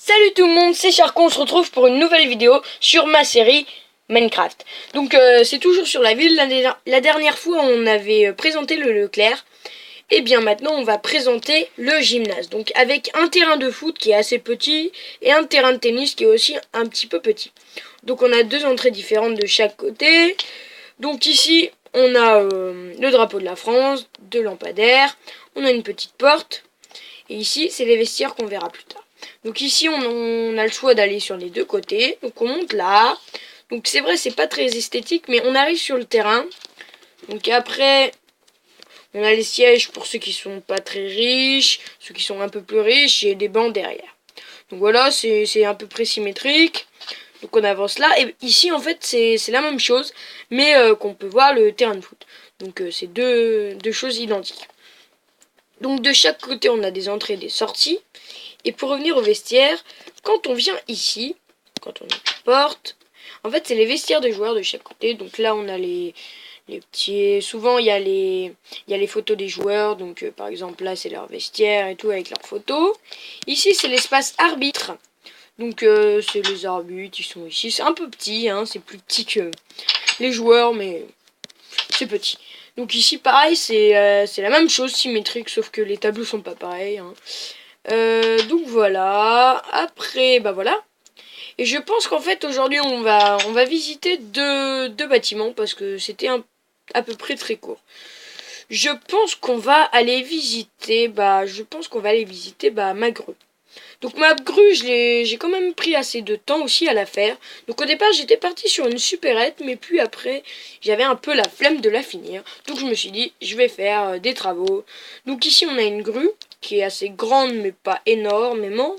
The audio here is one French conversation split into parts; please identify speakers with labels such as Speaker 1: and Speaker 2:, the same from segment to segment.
Speaker 1: Salut tout le monde, c'est Charcon, on se retrouve pour une nouvelle vidéo sur ma série Minecraft. Donc c'est toujours sur la ville. La dernière fois on avait présenté le Leclerc. Et bien maintenant on va présenter le gymnase. Donc avec un terrain de foot qui est assez petit et un terrain de tennis qui est aussi un petit peu petit. Donc on a deux entrées différentes de chaque côté. Donc ici on a le drapeau de la France, deux lampadaires, on a une petite porte. Et ici c'est les vestiaires qu'on verra plus tard. Donc ici on a le choix d'aller sur les deux côtés. Donc on monte là. Donc c'est vrai c'est pas très esthétique mais on arrive sur le terrain. Donc après on a les sièges pour ceux qui sont pas très riches, ceux qui sont un peu plus riches et des bancs derrière. Donc voilà c'est à peu près symétrique. Donc on avance là et ici en fait c'est la même chose mais qu'on peut voir le terrain de foot. Donc c'est deux choses identiques. Donc de chaque côté on a des entrées et des sorties. Et pour revenir au vestiaire, quand on vient ici, quand on ouvre la porte, en fait c'est les vestiaires de joueurs de chaque côté. Donc là on a les petits... Souvent il y a les photos des joueurs. Donc par exemple là c'est leur vestiaire et tout avec leurs photos. Ici c'est l'espace arbitre. Donc c'est les arbitres, ils sont ici. C'est un peu petit, hein, c'est plus petit que les joueurs mais c'est petit. Donc ici pareil c'est la même chose, symétrique, sauf que les tableaux sont pas pareils, hein. Donc voilà, après bah voilà. Et je pense qu'en fait aujourd'hui on va visiter deux bâtiments parce que c'était à peu près très court. Je pense qu'on va aller visiter ma grue. Donc ma grue, j'ai quand même pris assez de temps aussi à la faire. Donc au départ j'étais parti sur une supérette, mais puis après j'avais un peu la flemme de la finir. Donc je me suis dit je vais faire des travaux. Donc ici on a une grue qui est assez grande mais pas énormément.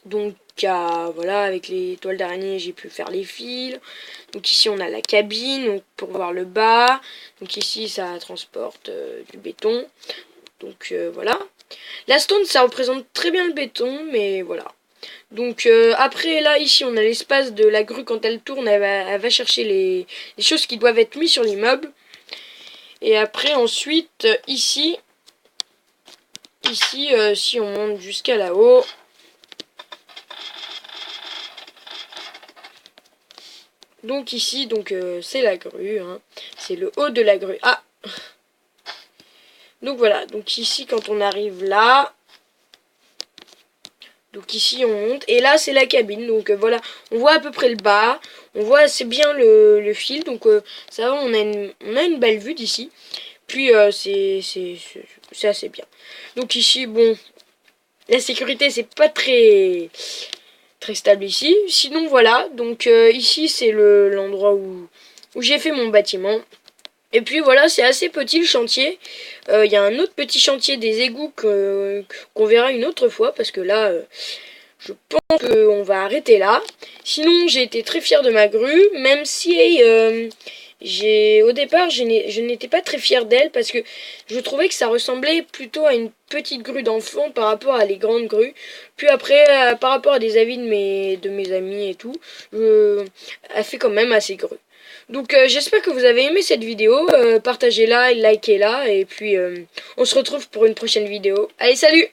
Speaker 1: Donc voilà, avec les toiles d'araignée j'ai pu faire les fils. Donc ici on a la cabine donc, pour voir le bas. Donc ici ça transporte du béton. Donc voilà. La stone ça représente très bien le béton mais voilà. Donc après là ici on a l'espace de la grue. Quand elle tourne elle va chercher les choses qui doivent être mises sur l'immeuble. Et après ensuite ici si on monte jusqu'à là-haut, donc ici c'est la grue, hein. C'est le haut de la grue. Ah, donc voilà, donc ici quand on arrive là, donc ici on monte et là c'est la cabine. Donc voilà, on voit à peu près le bas, on voit assez bien le fil. Donc ça va, on a une belle vue d'ici. Puis c'est assez bien. Donc ici bon, la sécurité c'est pas très stable ici. Sinon voilà, donc ici c'est l'endroit où j'ai fait mon bâtiment. Et puis voilà, c'est assez petit le chantier. Il y a un autre petit chantier des égouts qu'on verra une autre fois parce que là je pense qu'on va arrêter là. Sinon j'ai été très fière de ma grue, même si au départ je n'étais pas très fière d'elle parce que je trouvais que ça ressemblait plutôt à une petite grue d'enfant par rapport à les grandes grues. Puis après par rapport à des avis de mes amis et tout, elle fait quand même assez grue. Donc j'espère que vous avez aimé cette vidéo, partagez-la, likez-la et puis on se retrouve pour une prochaine vidéo. Allez, salut!